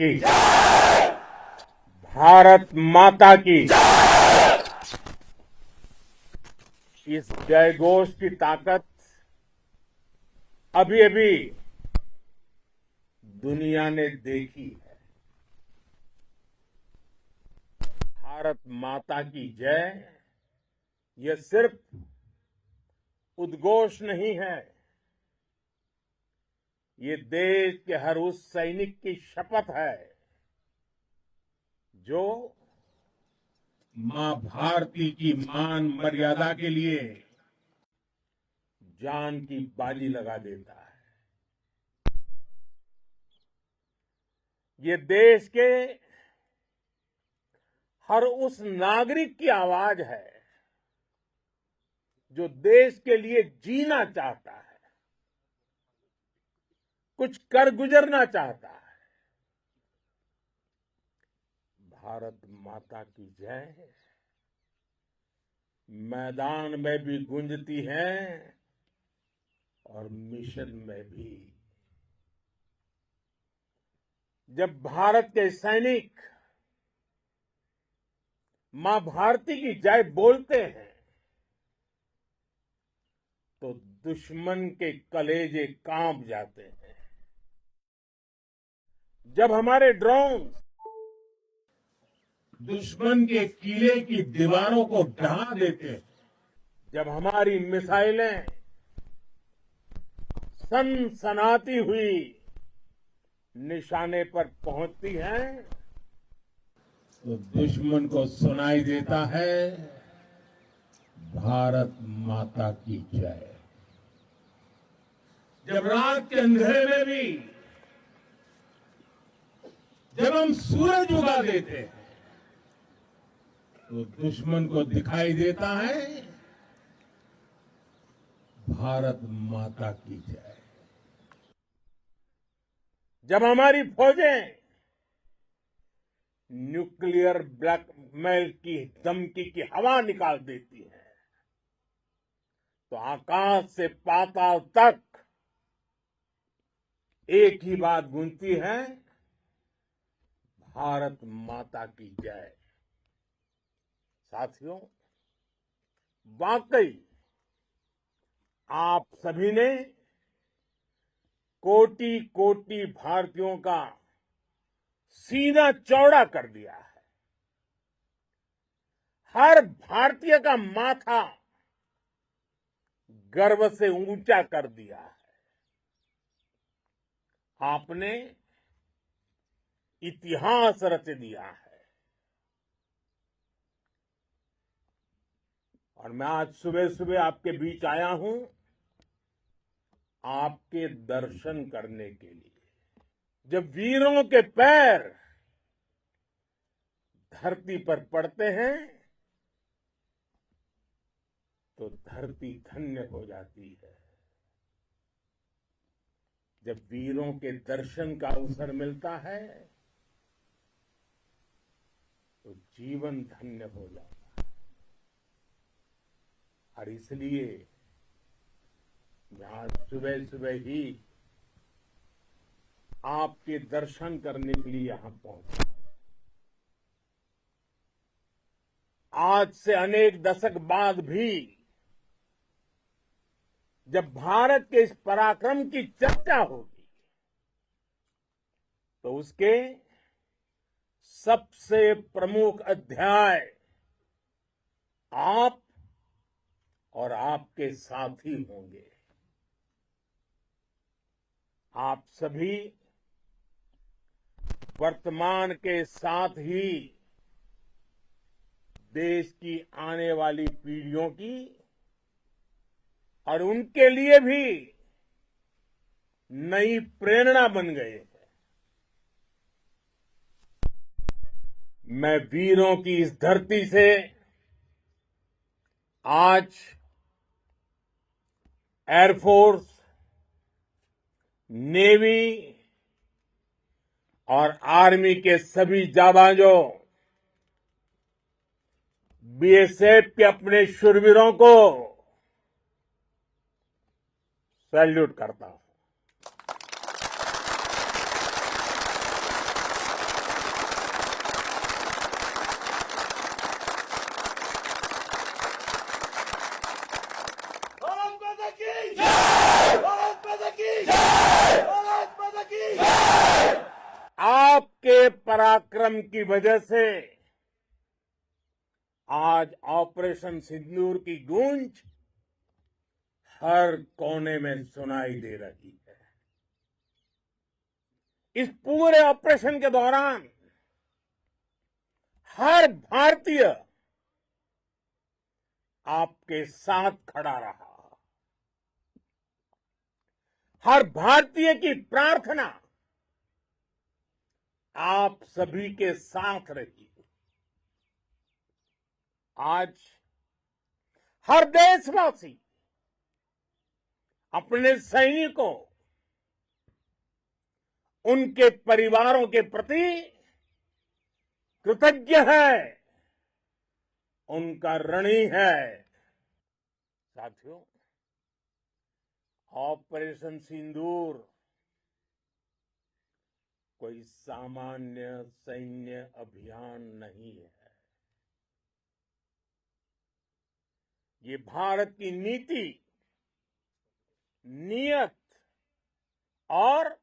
की भारत माता की इस जयघोष की ताकत अभी अभी दुनिया ने देखी है। भारत माता की जय यह सिर्फ उद्घोष नहीं है, ये देश के हर उस सैनिक की शपथ है जो मां भारती की मान मर्यादा के लिए जान की बाजी लगा देता है। ये देश के हर उस नागरिक की आवाज है जो देश के लिए जीना चाहता है, कुछ कर गुजरना चाहता है। भारत माता की जय मैदान में भी गूंजती है और मिशन में भी। जब भारत के सैनिक मां भारती की जय बोलते हैं तो दुश्मन के कलेजे कांप जाते हैं। जब हमारे ड्रोन दुश्मन के किले की दीवारों को ढहा देते हैं, जब हमारी मिसाइलें सनसनाती हुई निशाने पर पहुंचती हैं, तो दुश्मन को सुनाई देता है भारत माता की जय। जब रात के अंधेरे में भी जब हम सूरज उगा देते हैं तो दुश्मन को दिखाई देता है भारत माता की जय। जब हमारी फौजें न्यूक्लियर ब्लैकमेल की धमकी की हवा निकाल देती है तो आकाश से पाताल तक एक ही बात गूंजती है, भारत माता की जय। साथियों, वाकई आप सभी ने कोटि कोटि भारतीयों का सीना चौड़ा कर दिया है। हर भारतीय का माथा गर्व से ऊंचा कर दिया है। आपने इतिहास रच दिया है। और मैं आज सुबह सुबह आपके बीच आया हूं आपके दर्शन करने के लिए। जब वीरों के पैर धरती पर पड़ते हैं तो धरती धन्य हो जाती है। जब वीरों के दर्शन का अवसर मिलता है तो जीवन धन्य हो जाता है। और इसलिए मैं आज सुबह सुबह ही आपके दर्शन करने के लिए यहां पहुंचा। आज से अनेक दशक बाद भी जब भारत के इस पराक्रम की चर्चा होगी तो उसके सबसे प्रमुख अध्याय आप और आपके साथी होंगे। आप सभी वर्तमान के साथ ही देश की आने वाली पीढ़ियों की और उनके लिए भी नई प्रेरणा बन गए हैं। मैं वीरों की इस धरती से आज एयरफोर्स, नेवी और आर्मी के सभी जाबाजों, बीएसएफ के अपने शूरवीरों को सैल्यूट करता हूं। उनके पराक्रम की वजह से आज ऑपरेशन सिंदूर की गूंज हर कोने में सुनाई दे रही है। इस पूरे ऑपरेशन के दौरान हर भारतीय आपके साथ खड़ा रहा। हर भारतीय की प्रार्थना आप सभी के साथ रही। आज हर देशवासी अपने सैनिकों, उनके परिवारों के प्रति कृतज्ञ है, उनका ऋणी है। साथियों, ऑपरेशन सिंदूर कोई सामान्य सैन्य अभियान नहीं है। ये भारत की नीति, नियत और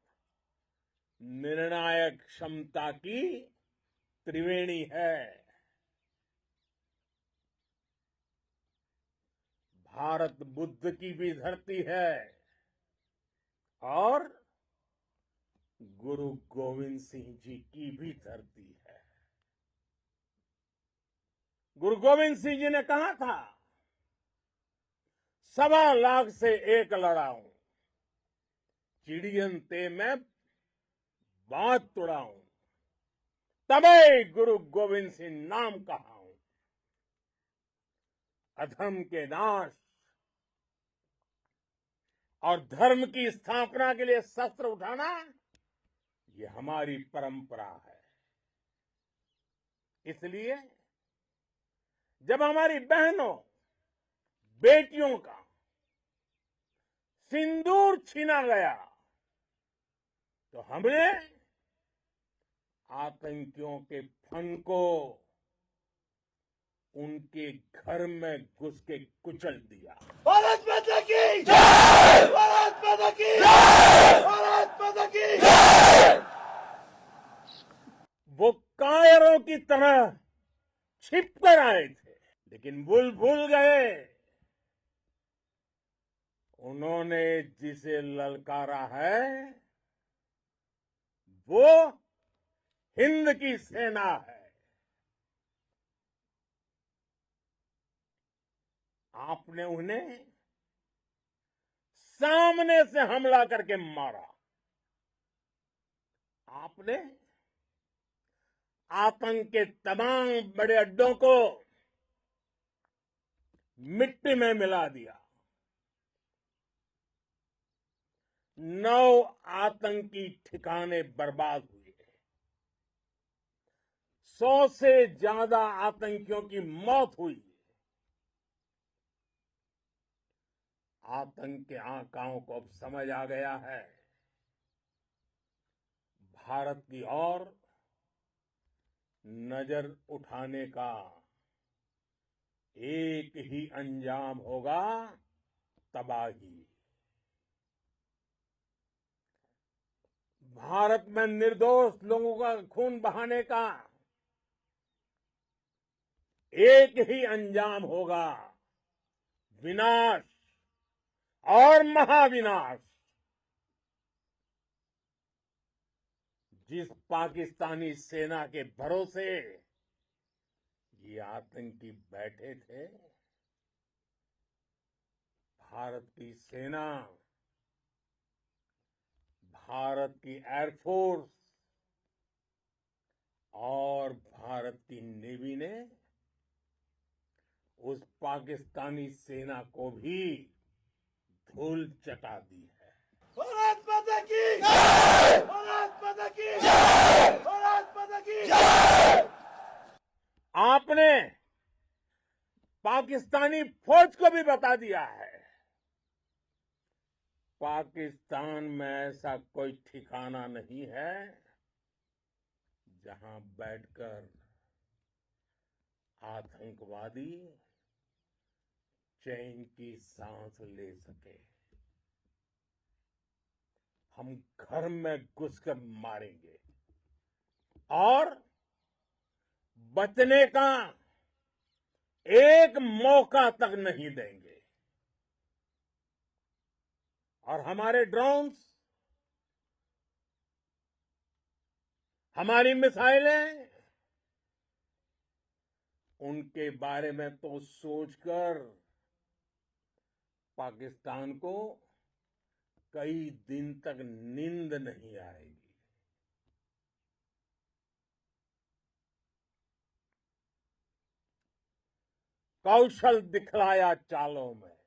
निर्णायक क्षमता की त्रिवेणी है। भारत बुद्ध की भी धरती है और गुरु गोविंद सिंह जी की भी धरती है। गुरु गोविंद सिंह जी ने कहा था, 1.25 लाख से एक लड़ाऊं, चिड़ियन ते मैं बात तुड़ाऊं, तबे गुरु गोविंद सिंह नाम कहाऊं। अधर्म के नाश और धर्म की स्थापना के लिए शस्त्र उठाना, ये हमारी परंपरा है। इसलिए जब हमारी बहनों, बेटियों का सिंदूर छीना गया, तो हमने आतंकियों के फन को उनके घर में घुस के कुचल दिया। भारत माता की जय! भारत माता की जय! भारत माता की जय! वो कायरों की तरह छिप कर आए थे, लेकिन भूल गए उन्होंने जिसे ललकारा है वो हिंद की सेना है। आपने उन्हें सामने से हमला करके मारा। आपने आतंक के तमाम बड़े अड्डों को मिट्टी में मिला दिया। 9 आतंकी ठिकाने बर्बाद हुए। 100 से ज्यादा आतंकियों की मौत हुई। आतंक के आकाओं को अब समझ आ गया है, भारत की ओर नजर उठाने का एक ही अंजाम होगा, तबाही। भारत में निर्दोष लोगों का खून बहाने का एक ही अंजाम होगा, विनाश और महाविनाश। जिस पाकिस्तानी सेना के भरोसे ये आतंकी बैठे थे, भारत की सेना, भारत की एयरफोर्स और भारत की नेवी ने उस पाकिस्तानी सेना को भी धूल चटा दी है। भारत माता की जय! भारत माता की जय! भारत माता की जय! आपने पाकिस्तानी फौज को भी बता दिया है, पाकिस्तान में ऐसा कोई ठिकाना नहीं है जहां बैठकर आतंकवादी चैन की सांस ले सके। हम घर में घुसकर मारेंगे, और बचने का एक मौका तक नहीं देंगे। और हमारे ड्रोन्स, हमारी मिसाइलें, उनके बारे में तो सोचकर पाकिस्तान को कई दिन तक नींद नहीं आएगी। कौशल दिखलाया चालों में,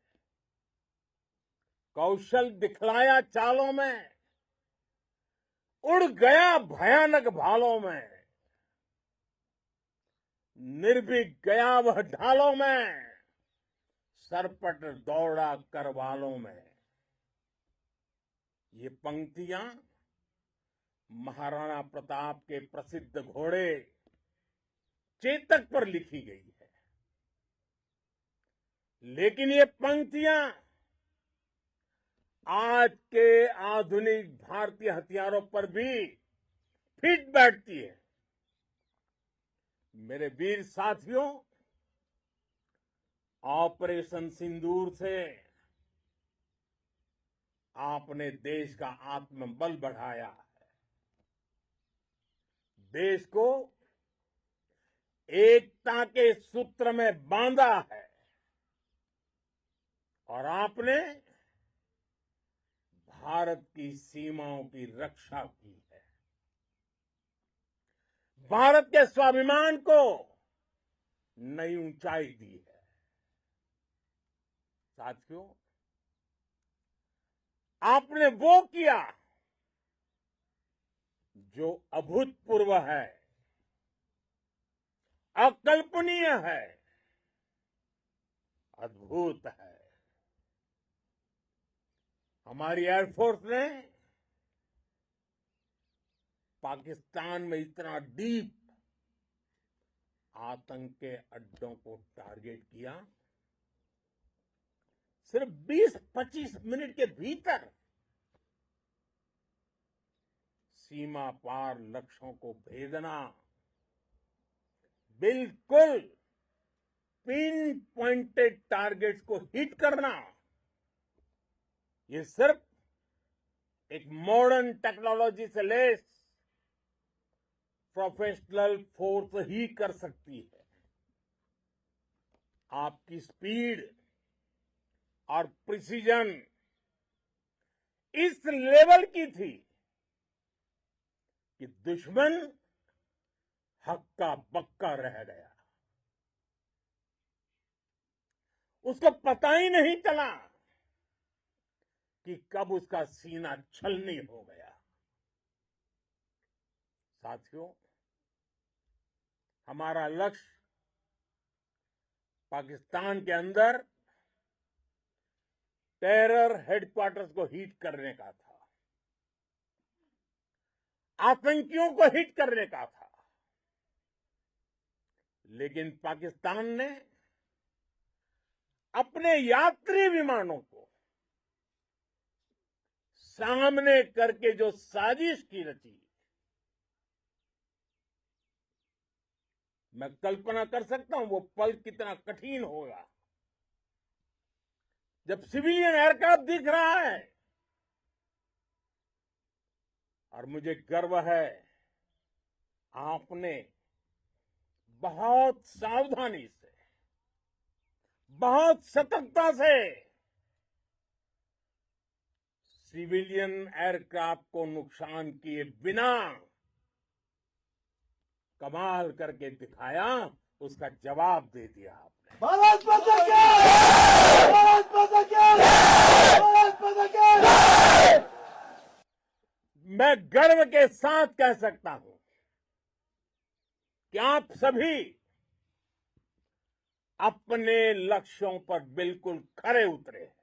कौशल दिखलाया चालों में, उड़ गया भयानक भालों में, निर्भीक गया वह ढालों में, सरपट दौड़ा करवालों में। ये पंक्तियां महाराणा प्रताप के प्रसिद्ध घोड़े चेतक पर लिखी गई है। लेकिन ये पंक्तियां आज के आधुनिक भारतीय हथियारों पर भी फिट बैठती है। मेरे वीर साथियों, ऑपरेशन सिंदूर से आपने देश का आत्मबल बढ़ाया है, देश को एकता के सूत्र में बांधा है और आपने भारत की सीमाओं की रक्षा की है। भारत के स्वाभिमान को नई ऊंचाई दी है। साथियों, आपने वो किया जो अभूतपूर्व है, अकल्पनीय है, अद्भुत है। हमारी एयरफोर्स ने पाकिस्तान में इतना डीप आतंक के अड्डों को टारगेट किया, सिर्फ 20-25 मिनट के भीतर सीमा पार लक्ष्यों को भेदना, बिल्कुल पिन पॉइंटेड टारगेट्स को हिट करना, ये सिर्फ एक मॉडर्न टेक्नोलॉजी से लेस प्रोफेशनल फोर्स ही कर सकती है। आपकी स्पीड और प्रिसीजन इस लेवल की थी कि दुश्मन हक्का बक्का रह गया। उसको पता ही नहीं चला कि कब उसका सीना छलनी हो गया। साथियों, हमारा लक्ष्य पाकिस्तान के अंदर टेरर हेडक्वार्टर्स को हिट करने का था, आतंकियों को हिट करने का था। लेकिन पाकिस्तान ने अपने यात्री विमानों को सामने करके जो साजिश की रची, मैं कल्पना कर सकता हूं वो पल कितना कठिन होगा जब सिविलियन एयरक्राफ्ट दिख रहा है। और मुझे गर्व है, आपने बहुत सावधानी से, बहुत सतर्कता से सिविलियन एयरक्राफ्ट को नुकसान किए बिना कमाल करके दिखाया, उसका जवाब दे दिया आपने। भारत माता की! भारत माता की! भारत माता की! मैं गर्व के साथ कह सकता हूं कि आप सभी अपने लक्ष्यों पर बिल्कुल खरे उतरे हैं।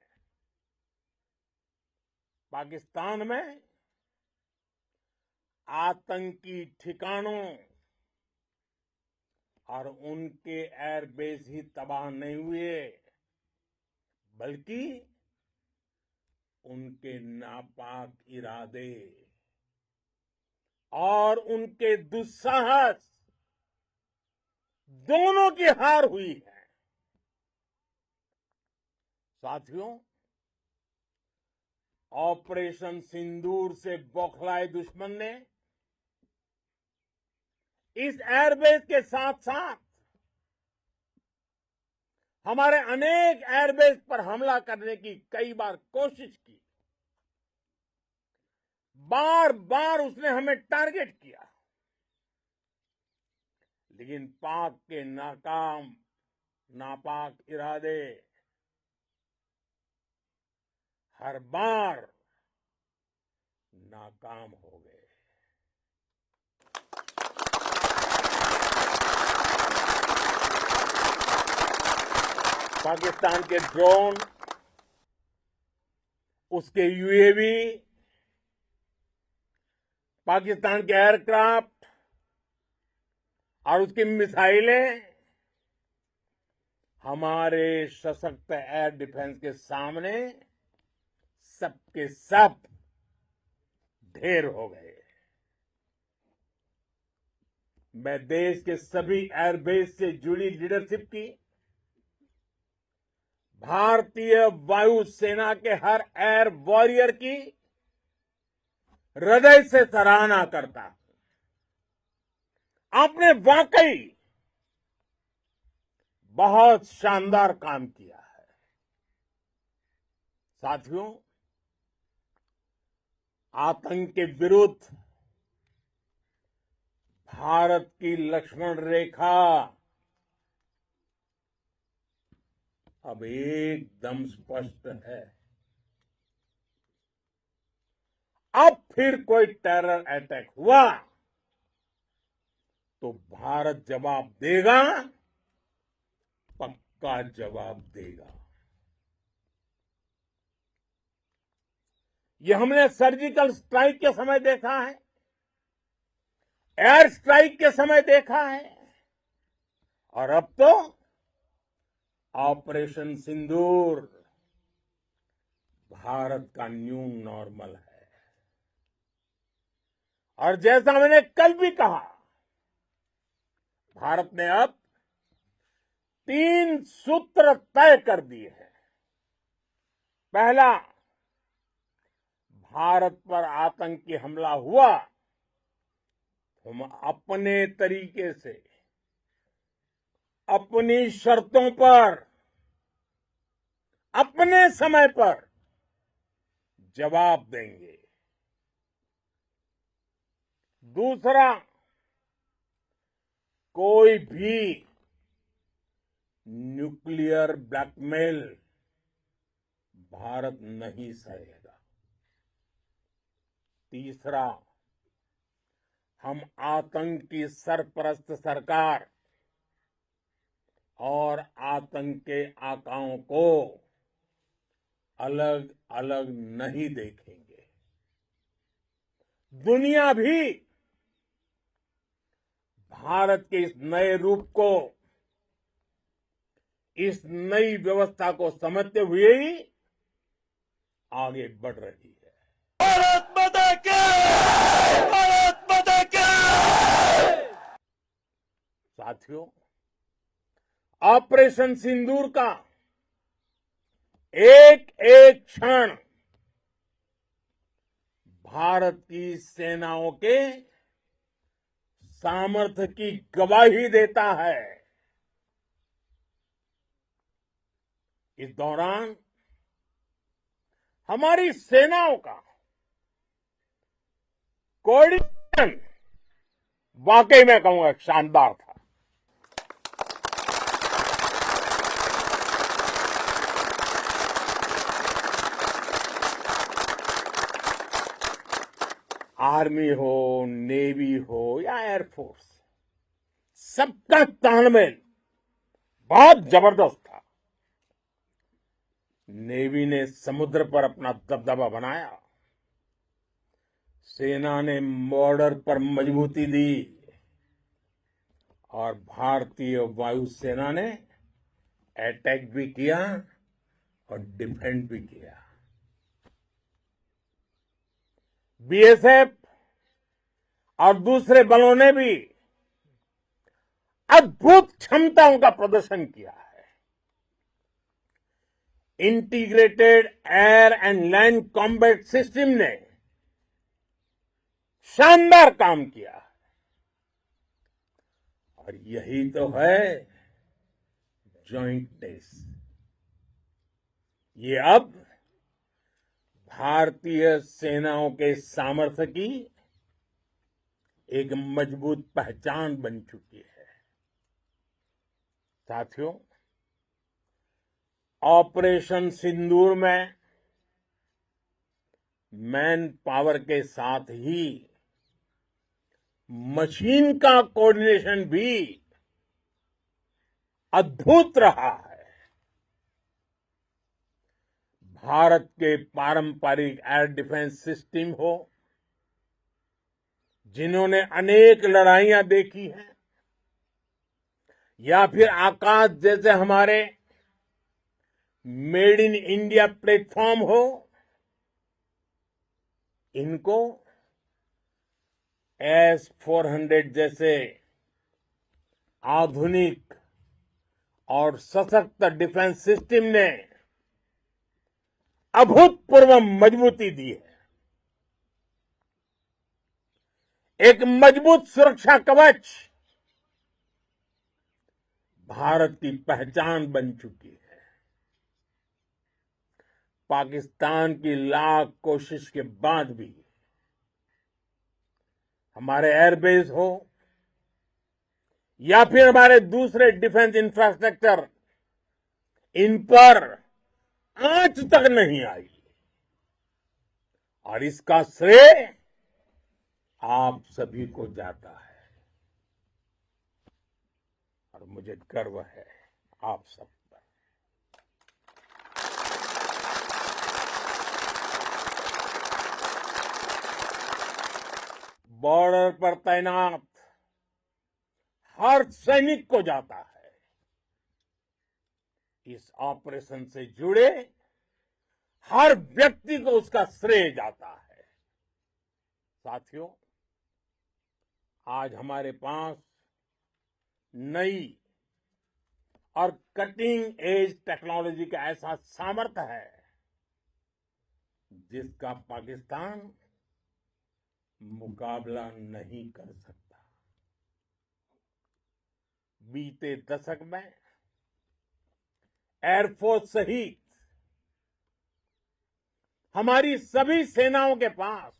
पाकिस्तान में आतंकी ठिकानों और उनके एयरबेस ही तबाह नहीं हुए, बल्कि उनके नापाक इरादे, और उनके दुस्साहस दोनों की हार हुई है। साथियों, ऑपरेशन सिंदूर से बौखलाए दुश्मन ने इस एयरबेस के साथ साथ हमारे अनेक एयरबेस पर हमला करने की कई बार कोशिश की। बार बार उसने हमें टारगेट किया, लेकिन पाक के नापाक इरादे हर बार नाकाम हो गए। पाकिस्तान के ड्रोन, उसके यूएवी, पाकिस्तान के एयरक्राफ्ट और उसकी मिसाइलें हमारे सशक्त एयर डिफेंस के सामने सबके सब ढेर हो गए। मैं देश के सभी एयरबेस से जुड़ी लीडरशिप की, भारतीय वायुसेना के हर एयर वॉरियर की हृदय से सराहना करता हूं। आपने वाकई बहुत शानदार काम किया है। साथियों, आतंक के विरुद्ध भारत की लक्ष्मण रेखा अब एकदम स्पष्ट है। अब फिर कोई टेरर अटैक हुआ तो भारत जवाब देगा, पक्का जवाब देगा। ये हमने सर्जिकल स्ट्राइक के समय देखा है, एयर स्ट्राइक के समय देखा है, और अब तो ऑपरेशन सिंदूर भारत का न्यू नॉर्मल है। और जैसा मैंने कल भी कहा, भारत ने अब 3 सूत्र तय कर दिए हैं। पहला, भारत पर आतंकी हमला हुआ, हम अपने तरीके से, अपनी शर्तों पर, अपने समय पर जवाब देंगे। दूसरा, कोई भी न्यूक्लियर ब्लैकमेल भारत नहीं सहेगा। तीसरा, हम आतंक की सरपरस्त सरकार और आतंक के आकाओं को अलग अलग नहीं देखेंगे। दुनिया भी भारत के इस नए रूप को, इस नई व्यवस्था को समझते हुए ही आगे बढ़ रही है। भारत माता की! भारत माता की! साथियों, ऑपरेशन सिंदूर का एक एक क्षण भारत की सेनाओं के सामर्थ्य की गवाही देता है। इस दौरान हमारी सेनाओं का कोऑर्डिनेशन वाकई में कहूंगा शानदार था। आर्मी हो, नेवी हो या एयरफोर्स, सबका तालमेल बहुत जबरदस्त था। नेवी ने समुद्र पर अपना दबदबा बनाया, सेना ने बॉर्डर पर मजबूती दी और भारतीय वायुसेना ने अटैक भी किया और डिफेंड भी किया। बीएसएफ और दूसरे बलों ने भी अद्भुत क्षमताओं का प्रदर्शन किया है। Integrated air and land combat system ने शानदार काम किया और यही तो है जॉइंटनेस। ये अब भारतीय सेनाओं के सामर्थ्य की एक मजबूत पहचान बन चुकी है। साथियों, ऑपरेशन सिंदूर में मैन पावर के साथ ही मशीन का कोऑर्डिनेशन भी अद्भुत रहा है। भारत के पारंपरिक एयर डिफेंस सिस्टम हो, जिन्होंने अनेक लड़ाइयां देखी हैं, या फिर आकाश जैसे हमारे मेड इन इंडिया प्लेटफॉर्म हो, इनको S-400 जैसे आधुनिक और सशक्त डिफेंस सिस्टम ने अभूतपूर्व मजबूती दी है। एक मजबूत सुरक्षा कवच भारत की पहचान बन चुकी है। पाकिस्तान की लाख कोशिश के बाद भी हमारे एयरबेस हो या फिर हमारे दूसरे डिफेंस इंफ्रास्ट्रक्चर, इन पर आंच तक नहीं आई और इसका श्रेय आप सभी को जाता है और मुझे गर्व है आप सब पर। बॉर्डर पर तैनात हर सैनिक को जाता है। इस ऑपरेशन से जुड़े हर व्यक्ति को उसका श्रेय जाता है। साथियों, आज हमारे पास नई और कटिंग एज टेक्नोलॉजी का ऐसा सामर्थ्य है जिसका पाकिस्तान मुकाबला नहीं कर सकता। बीते दशक में एयरफोर्स सहित हमारी सभी सेनाओं के पास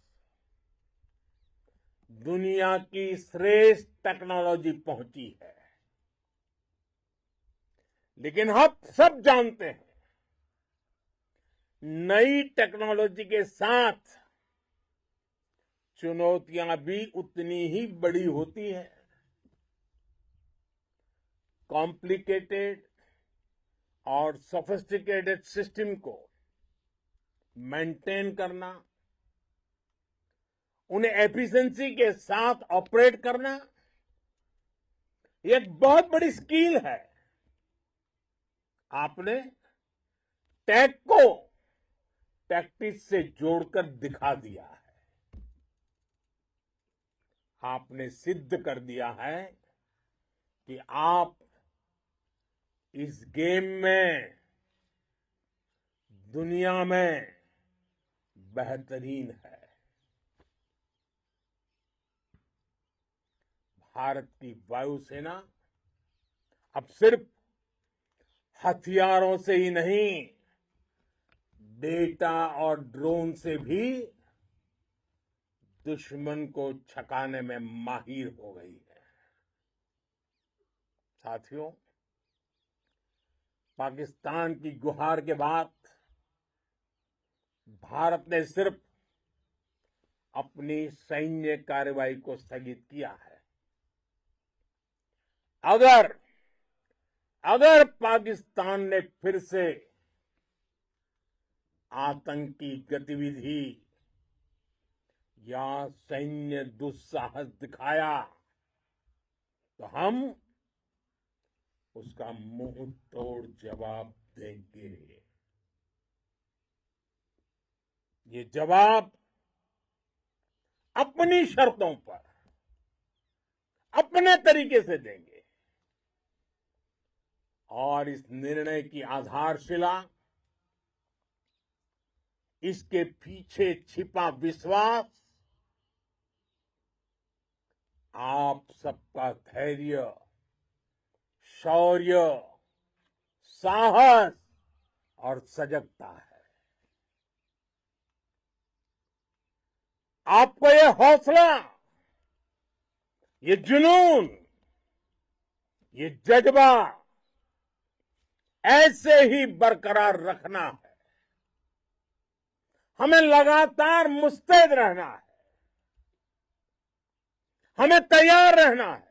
दुनिया की श्रेष्ठ टेक्नोलॉजी पहुंची है। लेकिन हम सब जानते हैं, नई टेक्नोलॉजी के साथ चुनौतियां भी उतनी ही बड़ी होती है। कॉम्प्लिकेटेड और सोफिस्टिकेटेड सिस्टम को मेंटेन करना, उन्हें एफिशिएंसी के साथ ऑपरेट करना, एक बहुत बड़ी स्किल है। आपने टेक को टैक्टिक्स से जोड़कर दिखा दिया है। आपने सिद्ध कर दिया है कि आप इस गेम में दुनिया में बेहतरीन है। भारत की वायुसेना अब सिर्फ हथियारों से ही नहीं, डेटा और ड्रोन से भी दुश्मन को छकाने में माहिर हो गई है। साथियों, पाकिस्तान की गुहार के बाद भारत ने सिर्फ अपनी सैन्य कार्रवाई को स्थगित किया है। अगर पाकिस्तान ने फिर से आतंकी गतिविधि या सैन्य दुस्साहस दिखाया तो हम उसका मुंह तोड़ जवाब देंगे। ये जवाब अपनी शर्तों पर अपने तरीके से देंगे। और इस निर्णय की आधारशिला, इसके पीछे छिपा विश्वास आप सबका धैर्य, शौर्य, साहस और सजगता है। आपको ये हौसला, ये जुनून, ये जज्बा ऐसे ही बरकरार रखना है। हमें लगातार मुस्तैद रहना है, हमें तैयार रहना है।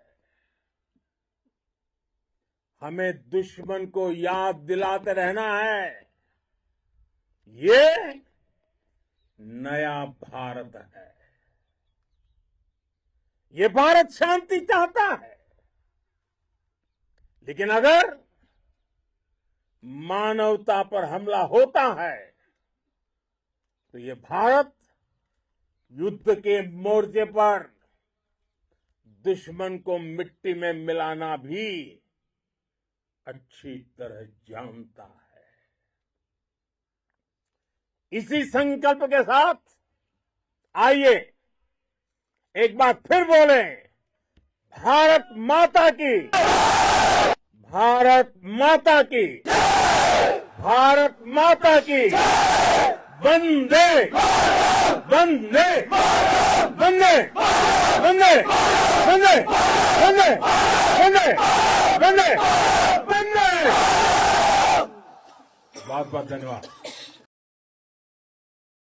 हमें दुश्मन को याद दिलाते रहना है, ये नया भारत है। ये भारत शांति चाहता है, लेकिन अगर मानवता पर हमला होता है तो ये भारत युद्ध के मोर्चे पर दुश्मन को मिट्टी में मिलाना भी अच्छी तरह जानता है। इसी संकल्प के साथ आइए एक बार फिर बोले, भारत माता की, भारत माता की, भारत माता की, वंदे वंदे वंदे वंदे वंदे वंदे वंदे वंदे वंदे। बहुत बहुत धन्यवाद।